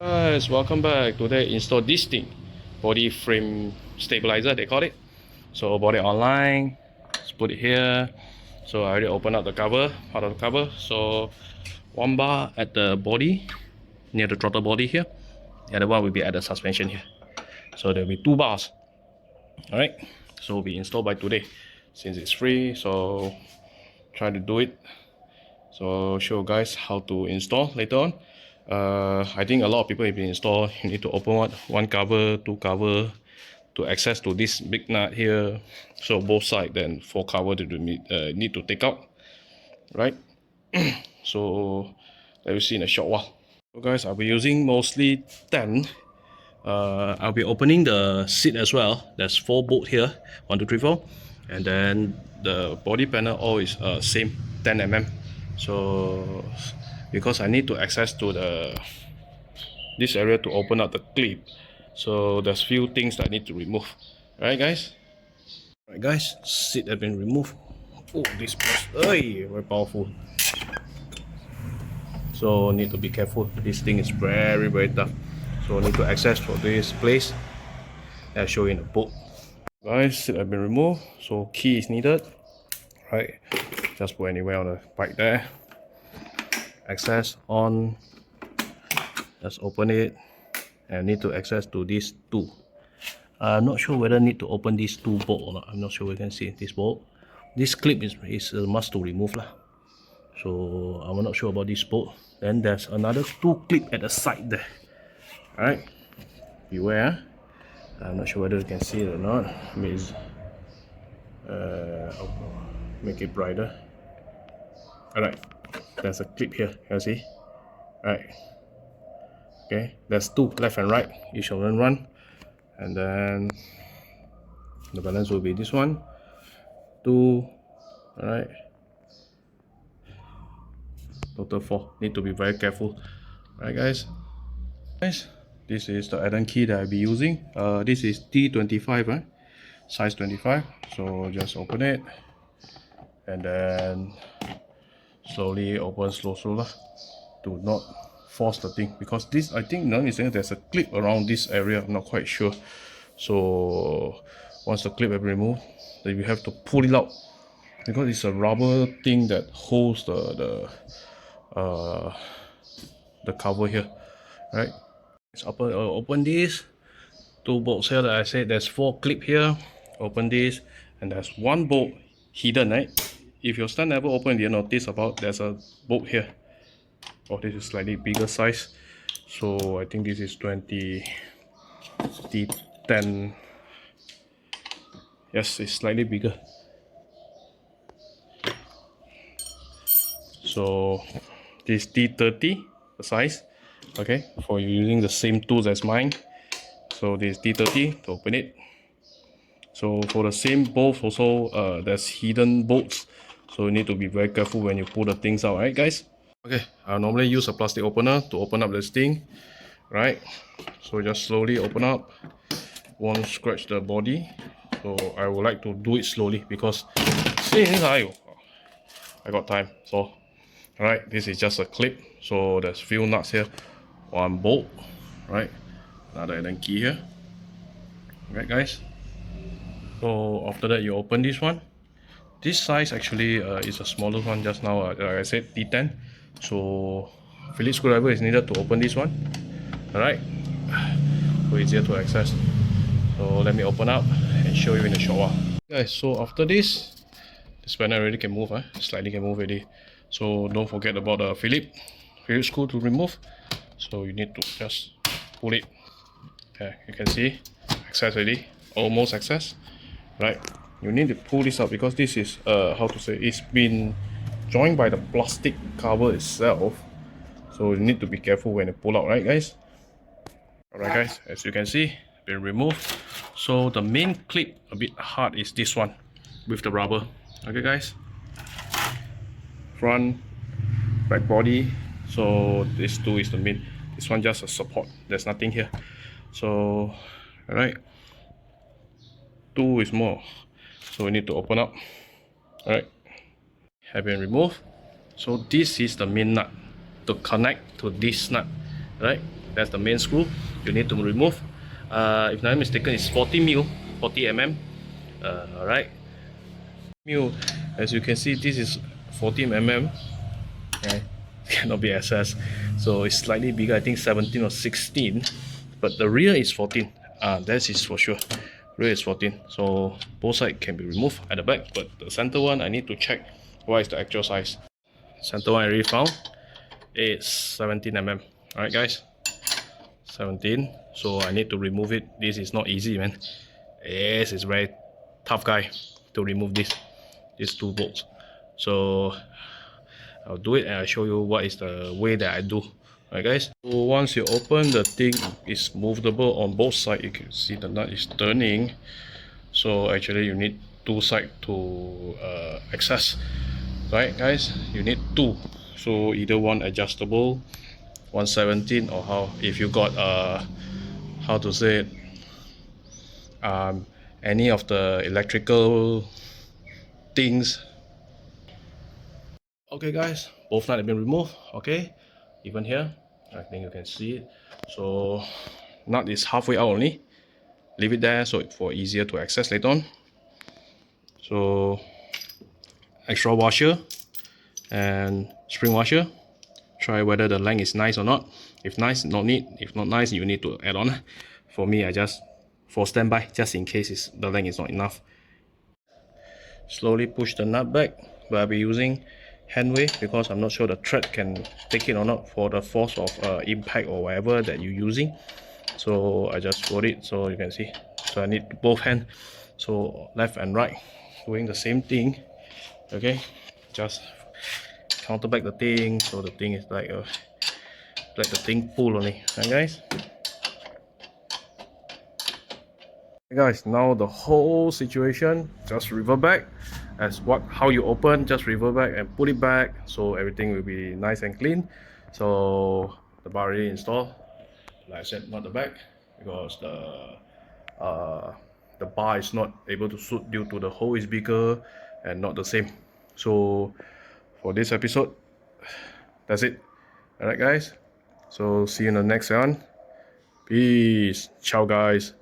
Guys, welcome back. Today install this thing, body frame stabilizer they call it. So bought it online, let's put it here. So I already opened up the cover, part of the cover. So one bar at the body, near the throttle body here. The other one will be at the suspension here. So there will be two bars. Alright, so will be installed by today since it's free. So try to do it. So show you guys how to install later on. I think a lot of people have been installed. You need to open one cover, two cover to access to this big nut here. So both sides, then four cover to need to take out, right? So let me see in a short while. So guys, I'll be using mostly 10. I'll be opening the seat as well. There's 4 bolts here, 1, 2, 3, 4, and then the body panel all is same 10 mm. So because I need to access to this area to open up the clip, so there's few things that I need to remove. Alright guys, seat have been removed. Oh, this press, very powerful. So need to be careful. This thing is very tough. So need to access for this place. I'll show you in the book. Guys, seat have been removed. So key is needed. Right, just put anywhere on the bike there. Access on. Let's open it. And need to access to these two. I'm not sure whether I need to open these two bolts or not. I'm not sure we can see this bolt. This clip is a must to remove lah. So I'm not sure about this bolt. Then there's another 2 clip at the side there. Alright, beware. I'm not sure whether you can see it or not. I'll make it brighter. Alright, there's a clip here. Can you see? Alright. Okay, there's 2 left and right. Each of them run. And then the balance will be this one. 2. Alright. Total 4. Need to be very careful. Alright guys. This is the Allen key that I'll be using. This is T25, right? Size 25. So just open it. And then slowly open, slow lah. Do not force the thing. Because this, I think now is saying there's a clip around this area. I'm not quite sure. So once the clip has been removed, then you have to pull it out. Because it's a rubber thing that holds the cover here, right? Let's open this. 2 bolts here that I said. There's 4 clip here. Open this, and there's 1 bolt hidden, right? If your stand never open, you notice about there's a bolt here. Oh, this is slightly bigger size. So I think this is 20 T10. Yes, it's slightly bigger. So this T30 the size. Okay, for you using the same tools as mine. So this T30 to open it. So for the same bolts also, there's hidden bolts. So you need to be very careful when you pull the things out, right guys? Okay, I normally use a plastic opener to open up this thing, right? So just slowly open up. Won't scratch the body. So I would like to do it slowly because since I got time. So alright, this is just a clip. So there's few nuts here. 1 bolt, right? Another Allen key here. Right guys. So after that you open this one. This size actually is a smaller one just now, like I said, T10. So Phillips screwdriver is needed to open this one. Alright, so easier to access. So let me open up and show you in a short while. Guys, so after this panel already can move, slightly can move already. So don't forget about the Phillips screw to remove. So you need to just pull it. Yeah, you can see access already, almost access. Right, you need to pull this out because this is how to say, it's been joined by the plastic cover itself. So you need to be careful when you pull out, right guys? Alright guys, as you can see, been removed. So the main clip a bit hard is this one with the rubber. Okay guys, front, back body. So this 2 is the main, this one just a support, there's nothing here. So alright, 2 is more, so we need to open up. Alright, have been removed. So this is the main nut to connect to this nut, right? That's the main screw you need to remove. If I'm not mistaken, it's 40 mil, 40 mm. Alright, mil. As you can see, this is 14 mm. Right, cannot be accessed. So it's slightly bigger. I think 17 or 16, but the rear is 14. That is for sure. Rear is 14. So both sides can be removed at the back, but the center one I need to check what is the actual size. Center one I already found. It's 17 mm. Alright guys, 17. So I need to remove it. This is not easy, man. Yes, it's very tough guy to remove these two bolts. So I'll do it and I'll show you what is the way that I do. Alright guys, so once you open, the thing is movable on both sides. You can see the nut is turning. So actually you need two sides to access. Right guys, you need two. So either one adjustable 117, or how, if you got how to say it, any of the electrical things. Okay guys, both nuts have been removed. Okay, even here I think you can see it. So nut is halfway out only. Leave it there so for easier to access later on. So extra washer and spring washer. Try whether the length is nice or not. If nice, not need. If not nice, you need to add on. For me, I just for standby, just in case the length is not enough. Slowly push the nut back, but I'll be using hand weight because I'm not sure the thread can take it or not for the force of impact or whatever that you're using. So I just hold it so you can see. So I need both hands, so left and right doing the same thing. Okay, just counter back the thing so the thing is like let the thing pull only. And guys, now the whole situation just revert back as how you open, just revert back and put it back, so everything will be nice and clean. So the bar already installed, like I said, not the back, because the bar is not able to suit due to the hole is bigger and not the same. So for this episode, that's it. Alright guys, so see you in the next one. Peace. Ciao guys.